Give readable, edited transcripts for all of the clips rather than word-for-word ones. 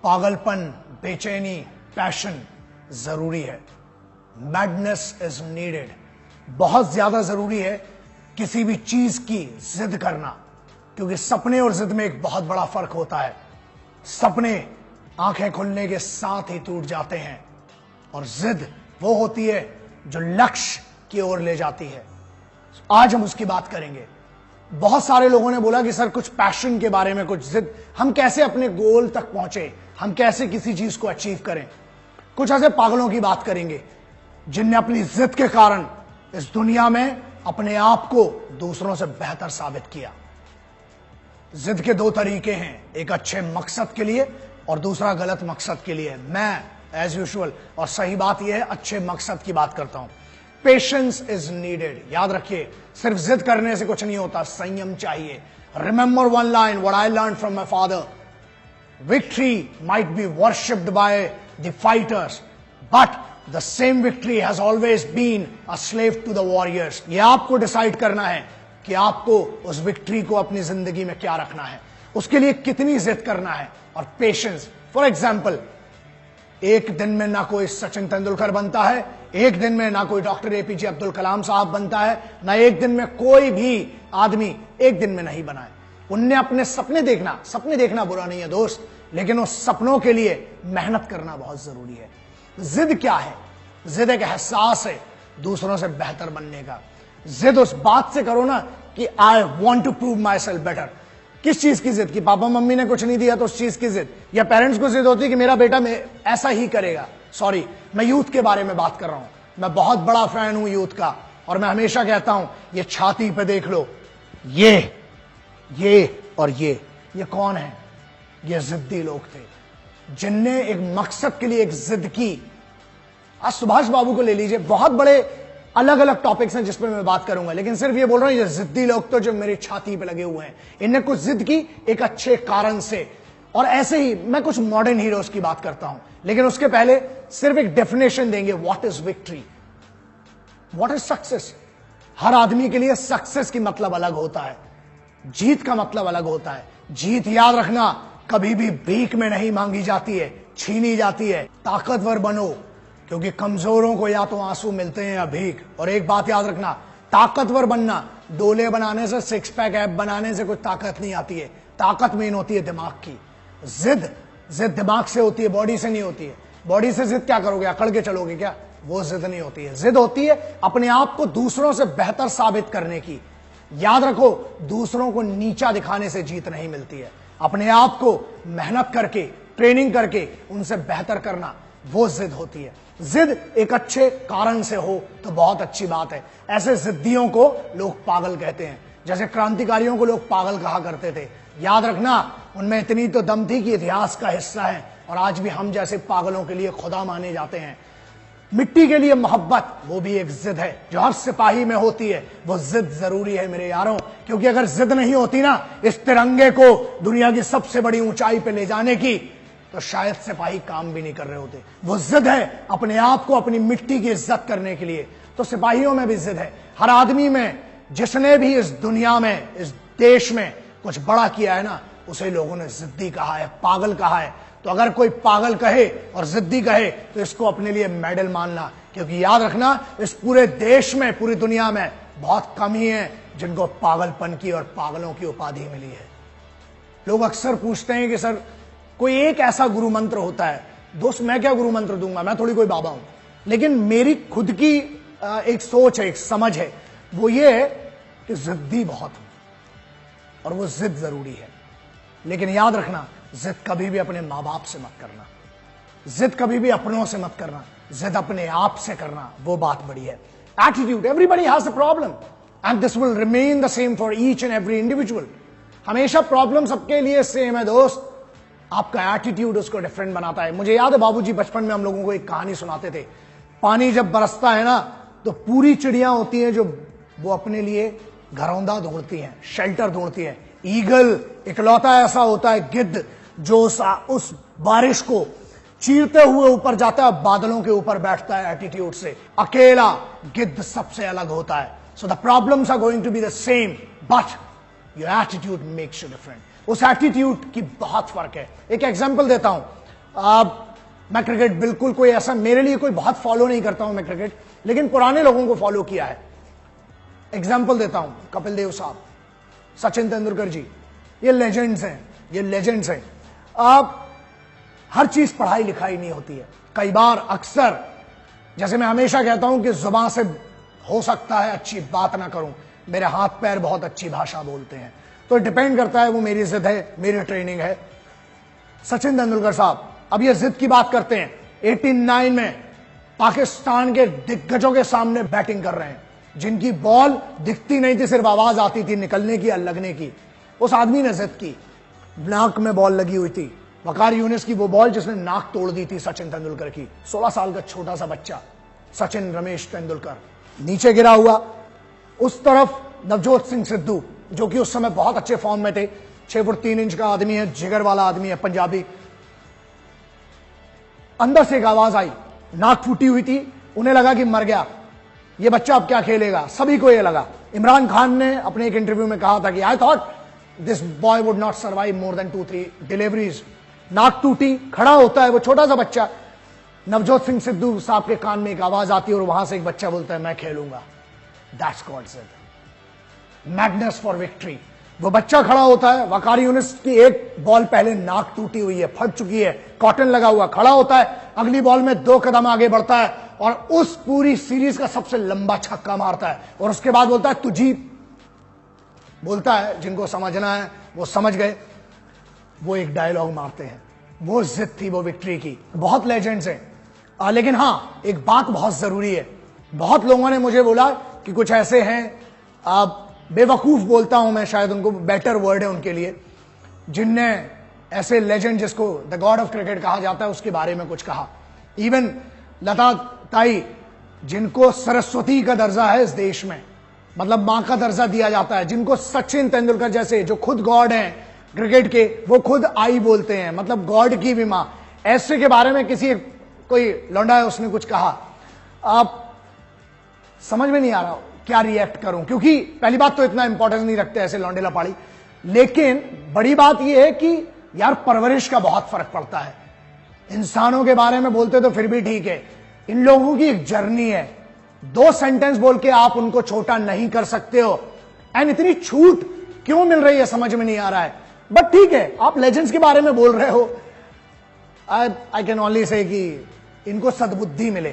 पागलपन, बेचैनी, पैशन जरूरी है। मैडनेस इज नीडेड, बहुत ज्यादा जरूरी है किसी भी चीज की जिद करना, क्योंकि सपने और जिद में एक बहुत बड़ा फर्क होता है। सपने आंखें खुलने के साथ ही टूट जाते हैं और जिद वो होती है जो लक्ष्य की ओर ले जाती है। आज हम उसकी बात करेंगे। बहुत सारे लोगों ने बोला कि सर कुछ पैशन के बारे में, कुछ जिद, हम कैसे अपने गोल तक पहुंचे, हम कैसे किसी चीज को अचीव करें। कुछ ऐसे पागलों की बात करेंगे जिनने अपनी जिद के कारण इस दुनिया में अपने आप को दूसरों से बेहतर साबित किया। जिद के दो तरीके हैं, एक अच्छे मकसद के लिए और दूसरा गलत मकसद के लिए। मैं एज यूजुअल और सही बात यह है, अच्छे मकसद की बात करता हूं। Patience is needed. याद रखिए, सिर्फ जिद करने से कुछ नहीं होता, संयम चाहिए। Remember one line what I learn from my father, victory might be worshipped by the fighters but the same victory has always been a slave to the warriors. यह आपको डिसाइड करना है कि आपको उस विक्ट्री को अपनी जिंदगी में क्या रखना है, उसके लिए कितनी जिद करना है। और पेशेंस, फॉर एग्जाम्पल, एक दिन में ना कोई सचिन तेंदुलकर बनता है, एक दिन में ना कोई डॉक्टर एपीजे अब्दुल कलाम साहब बनता है, ना एक दिन में कोई भी आदमी एक दिन में नहीं बना है। उनने अपने सपने देखना बुरा नहीं है दोस्त, लेकिन उस सपनों के लिए मेहनत करना बहुत जरूरी है। जिद क्या है? जिद एक एहसास है दूसरों से बेहतर बनने का। जिद उस बात से करो ना कि I want to prove myself better. किस चीज की जिद? कि पापा मम्मी ने कुछ नहीं दिया तो उस चीज की जिद, या पेरेंट्स को जिद होती है कि मेरा बेटा ऐसा ही करेगा। सॉरी, मैं यूथ के बारे में बात कर रहा हूं। मैं बहुत बड़ा फैन हूं यूथ का, और मैं हमेशा कहता हूं ये छाती पे देख लो, ये और ये कौन है? ये जिद्दी लोग थे जिनने एक मकसद के लिए एक जिद की। आज सुभाष बाबू को ले लीजिए, बहुत बड़े अलग अलग टॉपिक्स हैं जिस पे मैं बात करूंगा, लेकिन सिर्फ ये बोल रहा हूं ये जिद्दी लोग तो जो मेरी छाती पे लगे हुए हैं, इनने कुछ जिद की एक अच्छे कारण से। और ऐसे ही मैं कुछ मॉडर्न हीरोज की बात करता हूं, लेकिन उसके पहले सिर्फ एक डेफिनेशन देंगे, what is victory, what is success. हर आदमी के लिए सक्सेस की मतलब अलग होता है, जीत का मतलब अलग होता है। जीत, याद रखना, कभी भी भीख में नहीं मांगी जाती है, छीनी जाती है। ताकतवर बनो, क्योंकि कमजोरों को या तो आंसू मिलते हैं या भीख। और एक बात याद रखना, ताकतवर बनना, डोले बनाने से, सिक्स पैक ऐप बनाने से कुछ ताकत नहीं आती है। ताकत मेन होती है दिमाग की। जिद दिमाग से होती है, बॉडी से नहीं होती है। बॉडी से जिद क्या करोगे? अकड़ के चलोगे क्या? वो जिद नहीं होती है। जिद होती है अपने आप को दूसरों से बेहतर साबित करने की। याद रखो, दूसरों को नीचा दिखाने से जीत नहीं मिलती है। अपने आप को मेहनत करके, ट्रेनिंग करके उनसे बेहतर करना, वो जिद होती है। जिद एक अच्छे कारण से हो तो बहुत अच्छी बात है। ऐसे जिद्दियों को लोग पागल कहते हैं, जैसे क्रांतिकारियों को लोग पागल कहा करते थे। याद रखना, उनमें इतनी तो दम थी कि इतिहास का हिस्सा है, और आज भी हम जैसे पागलों के लिए खुदा माने जाते हैं। मिट्टी के लिए मोहब्बत, वो भी एक जिद है जो हर सिपाही में होती है। वो जिद जरूरी है मेरे यारों, क्योंकि अगर जिद नहीं होती ना इस तिरंगे को दुनिया की सबसे बड़ी ऊंचाई पे ले जाने की, तो शायद सिपाही काम भी नहीं कर रहे होते। वो जिद है अपने आप को, अपनी मिट्टी की इज्जत करने के लिए। तो सिपाहियों में भी जिद है, हर आदमी में। जिसने भी इस दुनिया में, इस देश में कुछ बड़ा किया है ना, उसे लोगों ने जिद्दी कहा है, पागल कहा है। तो अगर कोई पागल कहे और जिद्दी कहे तो इसको अपने लिए मेडल मानना, क्योंकि याद रखना, इस पूरे देश में, पूरी दुनिया में बहुत कम ही है जिनको पागलपन की और पागलों की उपाधि मिली है। लोग अक्सर पूछते हैं कि सर कोई एक ऐसा गुरु मंत्र होता है। दोस्त, मैं क्या गुरु मंत्र दूंगा, मैं थोड़ी कोई बाबा हूं, लेकिन मेरी खुद की एक सोच है, एक समझ है, वो ये है कि जिद्दी बहुत हूं और वो जिद जरूरी है। लेकिन याद रखना, जिद कभी भी अपने मां बाप से मत करना, जिद कभी भी अपनों से मत करना, जिद अपने आप से करना, वो बात बड़ी है। Attitude, everybody has a problem and this will remain the same for each and every individual. हमेशा प्रॉब्लम सबके लिए सेम है दोस्त, आपका एटीट्यूड उसको डिफरेंट बनाता है। मुझे याद है बाबूजी बचपन में हम लोगों को एक कहानी सुनाते थे। पानी जब बरसता है ना, तो पूरी चिड़ियां होती हैं जो वो अपने लिए घरौंदा ढूंढती हैं, शेल्टर ढूंढती हैं। ईगल इकलौता ऐसा होता है, गिद्ध, जो उस बारिश को चीरते हुए ऊपर जाता है, बादलों के ऊपर बैठता है एटीट्यूड से। अकेला गिद्ध सबसे अलग होता है। So the problems are going to be the same, but your attitude makes you different. उस एटीट्यूड की बहुत फर्क है। एक एग्जांपल देता हूं, मैं क्रिकेट बिल्कुल कोई ऐसा मेरे लिए कोई बहुत फॉलो नहीं करता हूं मैं क्रिकेट, लेकिन पुराने लोगों को फॉलो किया है। एग्जाम्पल देता हूं, कपिल देव साहब, सचिन तेंदुलकर जी, ये लेजेंड्स हैं, ये लेजेंड्स हैं। आप हर चीज पढ़ाई लिखाई नहीं होती है। कई बार अक्सर, जैसे मैं हमेशा कहता हूं कि जुबान से हो सकता है अच्छी बात ना करूं, मेरे हाथ पैर बहुत अच्छी भाषा बोलते हैं, तो डिपेंड करता है, वो मेरी जिद है, मेरी ट्रेनिंग है। सचिन तेंदुलकर साहब, अब ये जिद की बात करते हैं, 89 में पाकिस्तान के दिग्गजों के सामने बैटिंग कर रहे हैं, जिनकी बॉल दिखती नहीं थी, सिर्फ आवाज आती थी निकलने की या लगने की। उस आदमी ने जिद की, नाक में बॉल लगी हुई थी, वकार यूनिस की वो बॉल जिसने नाक तोड़ दी थी सचिन तेंदुलकर की। 16 साल का छोटा सा बच्चा सचिन रमेश तेंदुलकर नीचे गिरा हुआ, उस तरफ नवजोत सिंह सिद्धू, जो कि उस समय बहुत अच्छे फॉर्म में थे, 6 फुट 3 इंच का आदमी है, जिगर वाला आदमी है, पंजाबी। अंदर से एक आवाज आई, नाक फूटी हुई थी, उन्हें लगा कि मर गया ये बच्चा, अब क्या खेलेगा, सभी को यह लगा। इमरान खान ने अपने एक इंटरव्यू में कहा था कि I thought this boy would not survive more than 2-3 deliveries. नाक टूटी, खड़ा होता है वो छोटा सा बच्चा, नवजोत सिंह सिद्धू साहब के कान में एक आवाज आती है और वहां से एक बच्चा बोलता है मैं खेलूंगा। That's God said, madness for victory. वो बच्चा खड़ा होता है, वकारी यूनिस की एक बॉल पहले नाक टूटी हुई है, फट चुकी है, कॉटन लगा हुआ, खड़ा होता है, अगली बॉल में 2 कदम आगे बढ़ता है और उस पूरी सीरीज का सबसे लंबा छक्का मारता है और उसके बाद बोलता है तू जीत। बोलता है, जिनको समझना है वो समझ गए, वो एक डायलॉग मारते हैं। वो जिद थी वो विक्ट्री की। बहुत लेजेंड्स हैं, लेकिन हां एक बात बहुत जरूरी है। बहुत लोगों ने मुझे बोला कि कुछ ऐसे हैं, बेवकूफ बोलता हूं मैं, शायद उनको बेटर वर्ड है उनके लिए, जिनने ऐसे लेजेंड जिसको द गॉड ऑफ क्रिकेट कहा जाता है उसके बारे में कुछ कहा। इवन लता ताई, जिनको सरस्वती का दर्जा है इस देश में, मतलब मां का दर्जा दिया जाता है, जिनको सचिन तेंदुलकर जैसे जो खुद गॉड हैं क्रिकेट के, वो खुद आई बोलते हैं, मतलब गॉड की भी मां, ऐसे के बारे में किसी कोई लौंडा है उसने कुछ कहा, आप समझ में नहीं आ रहा क्या रिएक्ट करूं, क्योंकि पहली बात तो इतना इंपॉर्टेंस नहीं रखते ऐसे लौंडे लपाड़ी, लेकिन बड़ी बात यह है कि यार परवरिश का बहुत फर्क पड़ता है। इंसानों के बारे में बोलते तो फिर भी ठीक है, इन लोगों की एक जर्नी है, 2 सेंटेंस बोल के आप उनको छोटा नहीं कर सकते हो। एंड इतनी छूट क्यों मिल रही है समझ में नहीं आ रहा है, बट ठीक है, आप लेजेंड्स के बारे में बोल रहे हो, आई कैन ओनली से कि इनको सद्बुद्धि मिले,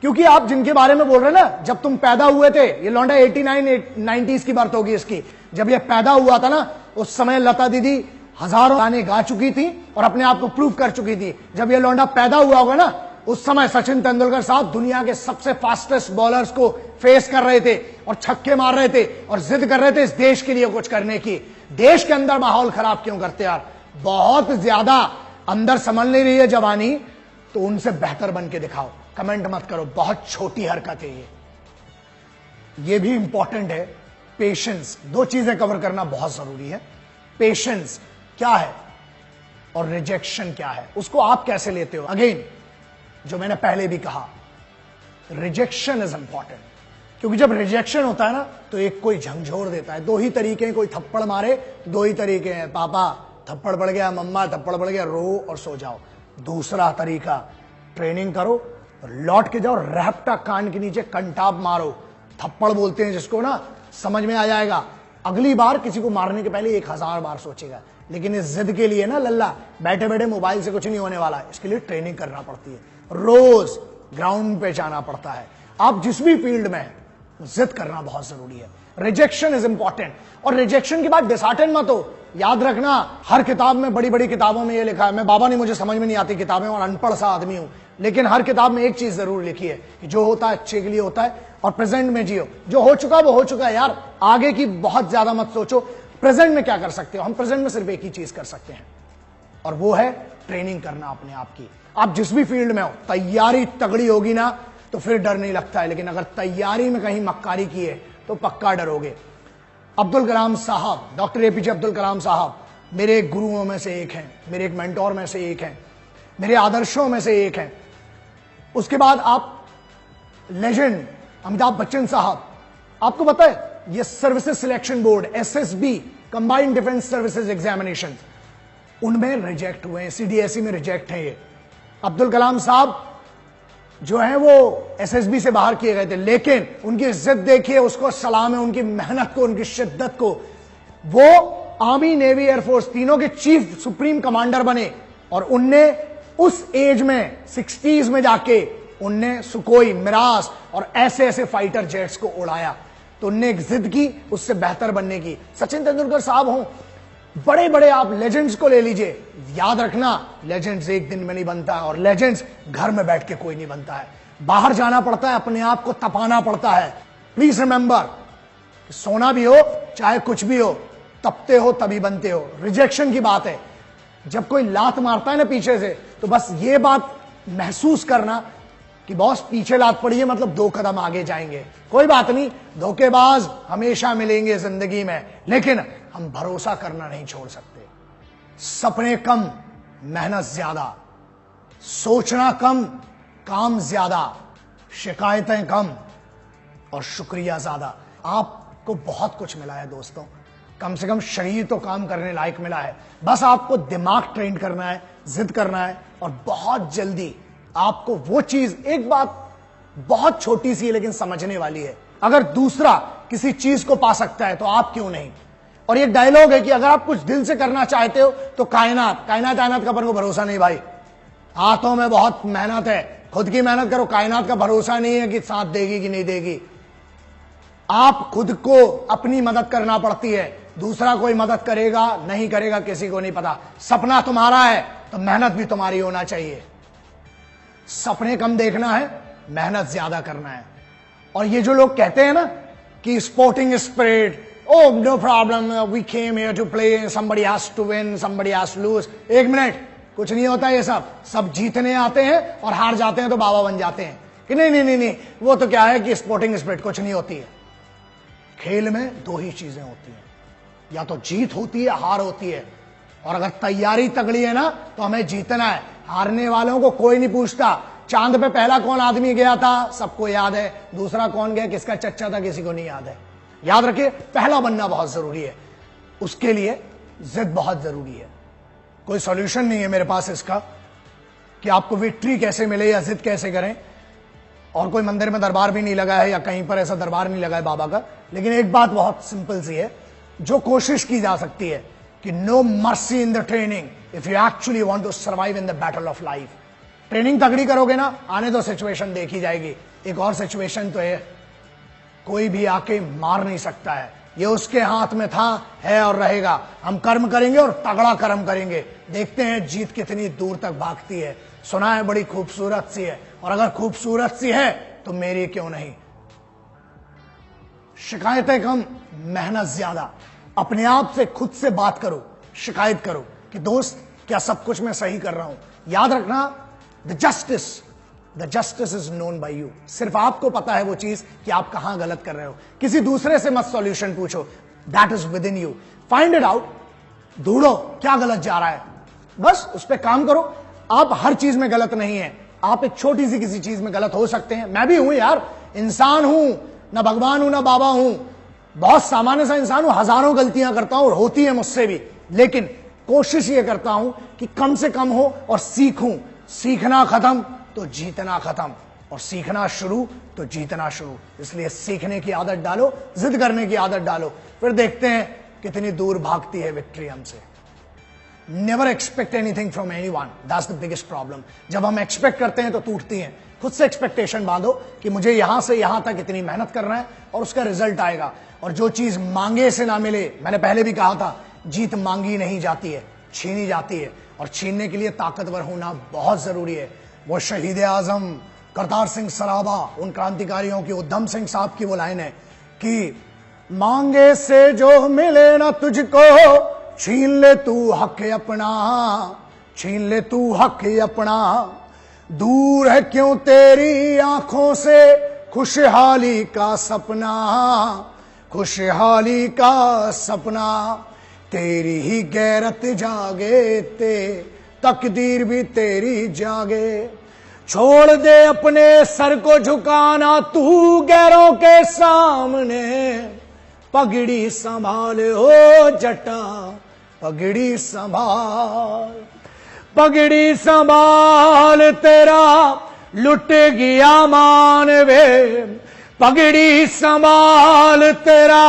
क्योंकि आप जिनके बारे में बोल रहे हैं ना, जब तुम पैदा हुए थे, ये लौंडा 89-90s की बात होगी इसकी, जब ये पैदा हुआ था ना, उस समय लता दीदी हजारों गाने गा चुकी थी और अपने आप को प्रूव कर चुकी थी। जब ये लौंडा पैदा हुआ होगा ना, उस समय सचिन तेंदुलकर साहब दुनिया के सबसे फास्टेस्ट बॉलर्स को फेस कर रहे थे और छक्के मार रहे थे और जिद कर रहे थे इस देश के लिए कुछ करने की। देश के अंदर माहौल खराब क्यों करते यार, बहुत ज्यादा अंदर संभल नहीं रही है जवानी, तो उनसे बेहतर बन के दिखाओ, कमेंट मत करो, बहुत छोटी हरकत है ये भी इंपॉर्टेंट है। पेशेंस, 2 चीजें कवर करना बहुत जरूरी है। पेशेंस क्या है और रिजेक्शन क्या है, उसको आप कैसे लेते हो। अगेन जो मैंने पहले भी कहा, रिजेक्शन इज इंपॉर्टेंट, क्योंकि जब रिजेक्शन होता है ना तो एक कोई झंझोर देता है। 2 ही तरीके हैं, कोई थप्पड़ मारे, 2 ही तरीके हैं, पापा थप्पड़ पड़ गया, मम्मा थप्पड़ पड़ गया, रो और सो जाओ। दूसरा तरीका, ट्रेनिंग करो, लौट के जाओ, रैप्टा कान के नीचे कंटाप मारो, थप्पड़ बोलते हैं जिसको ना, समझ में आ जाएगा। अगली बार किसी को मारने के पहले 1000 बार सोचेगा। लेकिन इस जिद के लिए ना लल्ला, बैठे बैठे मोबाइल से कुछ नहीं होने वाला, इसके लिए ट्रेनिंग करना पड़ती है, रोज ग्राउंड पे जाना पड़ता है। आप जिस भी फील्ड में हैं, जिद करना बहुत जरूरी है। रिजेक्शन इज इंपॉर्टेंट, और रिजेक्शन के बाद डिसहार्टन मत हो। याद रखना, हर किताब में, बड़ी बड़ी किताबों में ये लिखा है, मैं बाबा नहीं, मुझे समझ में नहीं आती किताबें और अनपढ़ सा आदमी हूं, लेकिन हर किताब में एक चीज जरूर लिखी है कि जो होता है अच्छे के लिए होता है और प्रेजेंट में जियो। जो हो चुका वो हो चुका है यार, आगे की बहुत ज्यादा मत सोचो, प्रेजेंट में क्या कर सकते हो। हम प्रेजेंट में सिर्फ एक ही चीज कर सकते हैं और वो है ट्रेनिंग करना अपने आप की। आप जिस भी फील्ड में हो, तैयारी तगड़ी होगी ना तो फिर डर नहीं लगता है, लेकिन अगर तैयारी में कहीं मक्कारी की है तो पक्का डरोगे। अब्दुल कलाम साहब, डॉक्टर एपीजे अब्दुल कलाम साहब मेरे गुरुओं में से एक हैं, मेरे एक मेंटोर में से एक हैं, मेरे आदर्शों में से एक हैं। उसके बाद आप लेजेंड अमिताभ बच्चन साहब, आपको पता है ये services selection board, SSB, combined defence services examination, उनमें रिजेक्ट हुए हैं, सीडीएसई में रिजेक्ट हैं ये। अब्दुल कलाम साहब जो है वो एसएसबी से बाहर किए गए थे, लेकिन उनकी इज्जत देखिए, उसको सलाम है, उनकी मेहनत को, उनकी शिद्दत को। वो आर्मी, नेवी, एयरफोर्स तीनों के चीफ सुप्रीम कमांडर बने और उनने उस एज में 60s में जाके उनने सुकोई, मिरास और ऐसे ऐसे फाइटर जेट्स को उड़ाया। तो उनने एक जिद की उससे बेहतर बनने की। सचिन तेंदुलकर साहब हों, बड़े बड़े आप लेजेंड्स को ले लीजिए, याद रखना लेजेंड्स एक दिन में नहीं बनता है और लेजेंड्स घर में बैठ के कोई नहीं बनता है, बाहर जाना पड़ता है, अपने आप को तपाना पड़ता है। प्लीज रिमेंबर, सोना भी हो चाहे कुछ भी हो, तपते हो तभी बनते हो। रिजेक्शन की बात है, जब कोई लात मारता है ना पीछे से, तो बस ये बात महसूस करना कि बॉस पीछे लात पड़ी है, मतलब 2 कदम आगे जाएंगे। कोई बात नहीं, धोखेबाज हमेशा मिलेंगे जिंदगी में, लेकिन हम भरोसा करना नहीं छोड़ सकते। सपने कम, मेहनत ज्यादा, सोचना कम, काम ज्यादा, शिकायतें कम और शुक्रिया ज्यादा। आपको बहुत कुछ मिला है दोस्तों, कम से कम शरीर तो काम करने लायक मिला है। बस आपको दिमाग ट्रेन करना है, जिद करना है और बहुत जल्दी आपको वो चीज, एक बात बहुत छोटी सी है लेकिन समझने वाली है, अगर दूसरा किसी चीज को पा सकता है तो आप क्यों नहीं। और ये डायलॉग है कि अगर आप कुछ दिल से करना चाहते हो तो कायनात का अपन को भरोसा नहीं भाई, हाथों में बहुत मेहनत है, खुद की मेहनत करो, कायनात का भरोसा नहीं है कि साथ देगी कि नहीं देगी। आप खुद को अपनी मदद करना पड़ती है, दूसरा कोई मदद करेगा नहीं करेगा किसी को नहीं पता। सपना तुम्हारा है तो मेहनत भी तुम्हारी होना चाहिए। सपने कम देखना है, मेहनत ज्यादा करना है। और ये जो लोग कहते हैं ना कि sporting spirit, oh no problem, we came here to play, somebody has to win, somebody has to lose। एक मिनट, कुछ नहीं होता ये सब जीतने आते हैं और हार जाते हैं तो बाबा बन जाते हैं कि नहीं, वो तो क्या है कि स्पोर्टिंग स्पिरिट कुछ नहीं होती है। खेल में 2 ही चीजें होती हैं, या तो जीत होती है, हार होती है। और अगर तैयारी तगड़ी है ना तो हमें जीतना है। हारने वालों को कोई नहीं पूछता। चांद पे पहला कौन आदमी गया था सबको याद है, दूसरा कौन गया, किसका चच्चा था, किसी को नहीं याद है। याद रखिए, पहला बनना बहुत जरूरी है, उसके लिए जिद बहुत जरूरी है। कोई सॉल्यूशन नहीं है मेरे पास इसका कि आपको विक्ट्री कैसे मिले या जिद कैसे करें। और कोई मंदिर में दरबार भी नहीं लगा है या कहीं पर ऐसा दरबार नहीं लगा है बाबा का। लेकिन एक बात बहुत सिंपल सी है जो कोशिश की जा सकती है कि no mercy in the training if you actually want to survive in the battle of life. Training तगड़ी करोगे ना, आने तो सिचुएशन देखी जाएगी। एक और सिचुएशन तो है, कोई भी आके मार नहीं सकता है, ये उसके हाथ में था, है और रहेगा। हम कर्म करेंगे और तगड़ा कर्म करेंगे, देखते हैं जीत कितनी दूर तक भागती है। सुना है बड़ी खूबसूरत सी है, और अगर खूबसूरत सी है तो मेरी क्यों नहीं। शिकायतें कम, मेहनत ज्यादा। अपने आप से खुद से बात करो, शिकायत करो कि दोस्त क्या सब कुछ मैं सही कर रहा हूं। याद रखना, the justice is known by you. सिर्फ आपको पता है वो चीज कि आप कहां गलत कर रहे हो। किसी दूसरे से मत सॉल्यूशन पूछो, that is with in you. Find it out, ढूंढो क्या गलत जा रहा है, बस उस पर काम करो। आप हर चीज में गलत नहीं है, आप एक छोटी सी किसी चीज में गलत हो सकते हैं। मैं भी हूं यार, इंसान हूं, ना भगवान हूं ना बाबा हूं, बहुत सामान्य सा इंसान हूं, हजारों गलतियां करता हूं और होती है मुझसे भी। लेकिन कोशिश ये करता हूं कि कम से कम हो और सीखूं। सीखना खत्म तो जीतना खत्म, और सीखना शुरू तो जीतना शुरू। इसलिए सीखने की आदत डालो, जिद करने की आदत डालो, फिर देखते हैं कितनी दूर भागती है विक्ट्री हमसे। Never expect anything from anyone, that's the biggest problem. जब हम एक्सपेक्ट करते हैं तो टूटती हैं। खुद से एक्सपेक्टेशन बांधो कि मुझे यहां से यहां तक इतनी मेहनत करना है और उसका रिजल्ट आएगा। और जो चीज मांगे से ना मिले, मैंने पहले भी कहा था, जीत मांगी नहीं जाती है, छीनी जाती है। और छीनने के लिए ताकतवर होना बहुत जरूरी है। वो शहीद आजम करतार सिंह सराबा, उन क्रांतिकारियों की, उधम सिंह साहब की वो लाइन है कि मांगे से जो मिले ना तुझको, छीन ले तू हक अपना, छीन ले तू हक अपना। दूर है क्यों तेरी आंखों से खुशहाली का सपना, खुशहाली का सपना। तेरी ही गैरत जागे ते तकदीर भी तेरी जागे। छोड़ दे अपने सर को झुकाना तू गैरों के सामने, पगड़ी संभाल हो जटा, पगड़ी संभाल, पगड़ी संभाल तेरा लुट गया मान वे, पगड़ी संभाल तेरा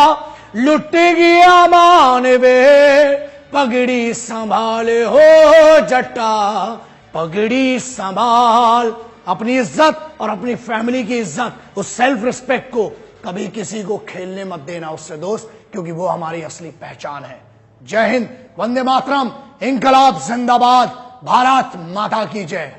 लुट गया मान वे, पगड़ी संभाल हो जट्टा, पगड़ी संभाल। अपनी इज्जत और अपनी फैमिली की इज्जत, उस सेल्फ रिस्पेक्ट को कभी किसी को खेलने मत देना उससे दोस्त, क्योंकि वो हमारी असली पहचान है। जय हिंद, वंदे मातरम, इंकलाब जिंदाबाद, भारत माता की जय।